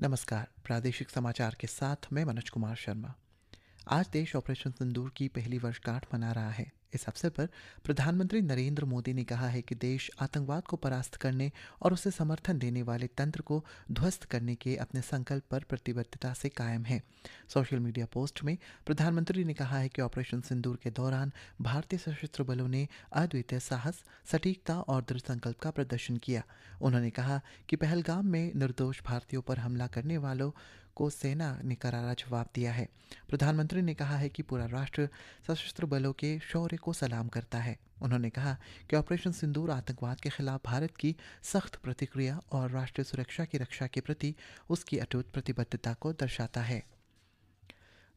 नमस्कार। प्रादेशिक समाचार के साथ मैं मनोज कुमार शर्मा। आज देश ऑपरेशन सिंदूर की पहली वर्षगांठ मना रहा है। इस अवसर पर प्रधानमंत्री नरेंद्र मोदी ने कहा है कि देश आतंकवाद को परास्त करने और उसे समर्थन देने वाले तंत्र को ध्वस्त करने के अपने संकल्प पर प्रतिबद्धता से कायम है। सोशल मीडिया पोस्ट में प्रधानमंत्री ने कहा है कि ऑपरेशन सिंदूर के दौरान भारतीय सशस्त्र बलों ने अद्वितीय साहस, सटीकता और दृढ़ संकल्प का प्रदर्शन किया। उन्होंने कहा कि पहलगाम में निर्दोष भारतीयों पर हमला करने वालों को सेना ने करारा जवाब दिया है। प्रधानमंत्री ने कहा है कि पूरा राष्ट्र सशस्त्र बलों के शौर्य को सलाम करता है। उन्होंने कहा कि ऑपरेशन सिंदूर आतंकवाद के खिलाफ भारत की सख्त प्रतिक्रिया और राष्ट्रीय सुरक्षा की रक्षा के प्रति उसकी अटूट प्रतिबद्धता को दर्शाता है।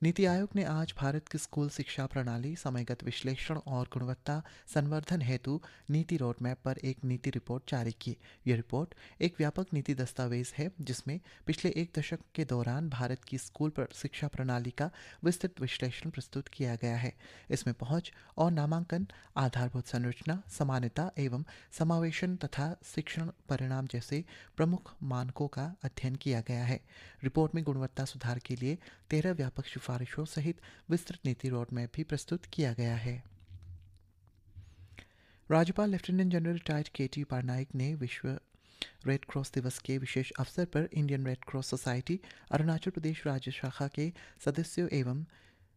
नीति आयोग ने आज भारत की स्कूल शिक्षा प्रणाली, समयगत विश्लेषण और गुणवत्ता संवर्धन हेतु नीति रोड मैप पर एक नीति रिपोर्ट जारी की। यह रिपोर्ट एक व्यापक नीति दस्तावेज है जिसमें पिछले एक दशक के दौरान भारत की स्कूल शिक्षा प्रणाली का विस्तृत विश्लेषण प्रस्तुत किया गया है। इसमें पहुंच और नामांकन, आधारभूत संरचना, समानता एवं समावेशन तथा शिक्षण परिणाम जैसे प्रमुख मानकों का अध्ययन किया गया है। रिपोर्ट में गुणवत्ता सुधार के लिए 13 व्यापक सिफारिशों सहित विस्तृत नीति रोड मैप भी प्रस्तुत किया गया है। राज्यपाल lieutenant general retired KT. Parnaik ने विश्व रेड क्रॉस दिवस के विशेष अवसर पर Indian red cross society Arunachal Pradesh राज्य शाखा के सदस्यों एवं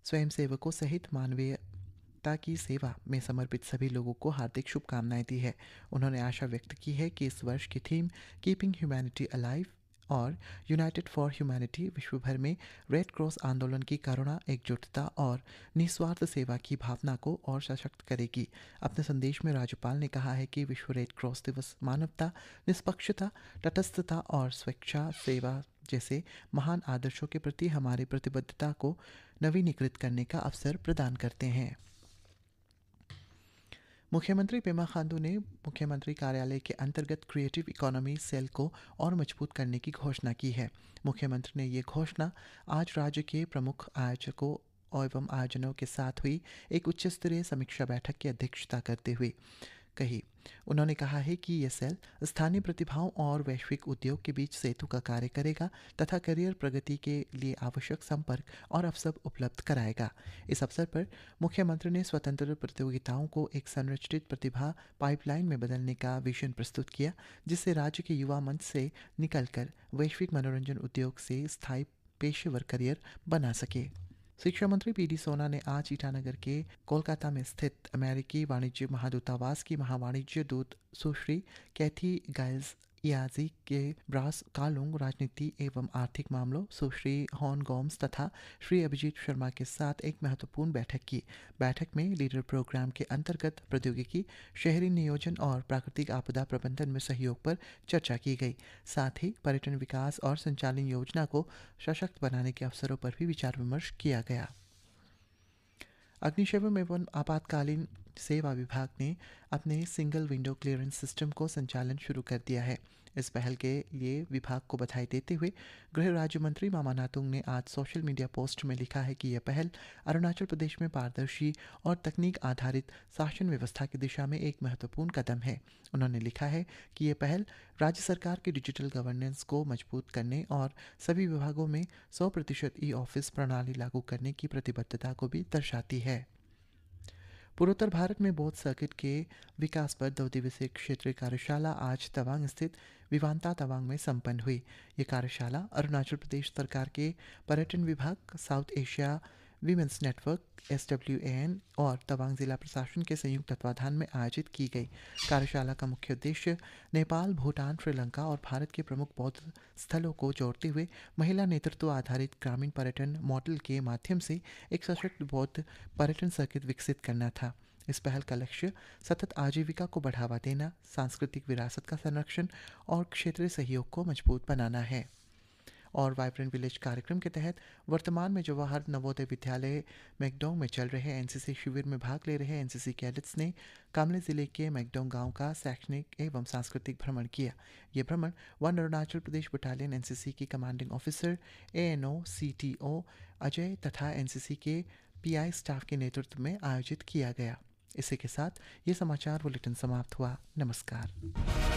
स्वयंसेवकों सहित मानवीयता की सेवा में समर्पित सभी लोगों को हार्दिक शुभकामनाएं दी है। उन्होंने आशा व्यक्त की है कि इस वर्ष की थीम कीपिंग ह्यूमैनिटी अलाइव और यूनाइटेड फॉर ह्यूमैनिटी विश्व भर में रेड क्रॉस आंदोलन की करुणा, एकजुटता और निस्वार्थ सेवा की भावना को और सशक्त करेगी। अपने संदेश में राज्यपाल ने कहा है कि विश्व रेड क्रॉस दिवस मानवता, निष्पक्षता, तटस्थता और स्वेच्छा सेवा जैसे महान आदर्शों के प्रति हमारी प्रतिबद्धता को नवीनीकृत करने का अवसर प्रदान करते हैं। मुख्यमंत्री पेमा खांडू ने मुख्यमंत्री कार्यालय के अंतर्गत क्रिएटिव इकोनॉमी सेल को और मजबूत करने की घोषणा की है। मुख्यमंत्री ने ये घोषणा आज राज्य के प्रमुख आयोजकों एवं आयोजनों के साथ हुई एक उच्च स्तरीय समीक्षा बैठक की अध्यक्षता करते हुए कही। उन्होंने कहा है कि यह सेल स्थानीय प्रतिभाओं और वैश्विक उद्योग के बीच सेतु का कार्य करेगा तथा करियर प्रगति के लिए आवश्यक संपर्क और अवसर उपलब्ध कराएगा। इस अवसर पर मुख्यमंत्री ने स्वतंत्र प्रतियोगिताओं को एक संरचित प्रतिभा पाइपलाइन में बदलने का विजन प्रस्तुत किया, जिससे राज्य के युवा मंच से निकलकर वैश्विक मनोरंजन उद्योग से स्थायी पेशेवर करियर बना सके। शिक्षा मंत्री पी.डी. सोना ने आज ईटानगर के कोलकाता में स्थित अमेरिकी वाणिज्य महादूतावास की महावाणिज्य दूत सुश्री कैथी गाइल्स याजी के ब्रास कालुंग राजनीति एवं आर्थिक मामलों सुश्री हॉन गोम्स तथा श्री अभिजीत शर्मा के साथ एक महत्वपूर्ण बैठक की। बैठक में लीडर प्रोग्राम के अंतर्गत प्रौद्योगिकी, शहरी नियोजन और प्राकृतिक आपदा प्रबंधन में सहयोग पर चर्चा की गई। साथ ही पर्यटन विकास और संचालन योजना को सशक्त बनाने के अवसरों पर भी विचार विमर्श किया गया। अग्निशमन एवं आपातकालीन सेवा विभाग ने अपने सिंगल विंडो क्लियरेंस सिस्टम को संचालन शुरू कर दिया है। इस पहल के लिए विभाग को बधाई देते हुए गृह राज्य मंत्री मामा नातुंग ने आज सोशल मीडिया पोस्ट में लिखा है कि यह पहल अरुणाचल प्रदेश में पारदर्शी और तकनीक आधारित शासन व्यवस्था की दिशा में एक महत्वपूर्ण कदम है। उन्होंने लिखा है कि यह पहल राज्य सरकार की डिजिटल गवर्नेंस को मजबूत करने और सभी विभागों में 100% ई ऑफिस प्रणाली लागू करने की प्रतिबद्धता को भी दर्शाती है। पूर्वोत्तर भारत में बौद्ध सर्किट के विकास पर 2 दिवसीय क्षेत्रीय कार्यशाला आज तवांग स्थित विवांता तवांग में संपन्न हुई। ये कार्यशाला अरुणाचल प्रदेश सरकार के पर्यटन विभाग, south Asia women's network SWAN और तवांग जिला प्रशासन के संयुक्त तत्वाधान में आयोजित की गई। कार्यशाला का मुख्य उद्देश्य नेपाल, भूटान, श्रीलंका और भारत के प्रमुख बौद्ध स्थलों को जोड़ते हुए महिला नेतृत्व आधारित ग्रामीण पर्यटन मॉडल के माध्यम से एक सशक्त बौद्ध पर्यटन सर्किट विकसित करना था। इस पहल का लक्ष्य सतत आजीविका को बढ़ावा देना, सांस्कृतिक विरासत का संरक्षण और क्षेत्रीय सहयोग को मजबूत बनाना है। और वाइब्रेंट विलेज कार्यक्रम के तहत वर्तमान में जवाहर नवोदय विद्यालय मैकडोंग में चल रहे एनसीसी शिविर में भाग ले रहे एनसीसी कैडेट्स ने कामले जिले के मैकडोंग गांव का शैक्षणिक एवं सांस्कृतिक भ्रमण किया। ये भ्रमण one Arunachal Pradesh battalion NCC के commanding officer ANO CTO Ajay तथा एनसीसी के PI स्टाफ के नेतृत्व में आयोजित किया गया। इसी के साथ ये समाचार बुलेटिन समाप्त हुआ। नमस्कार।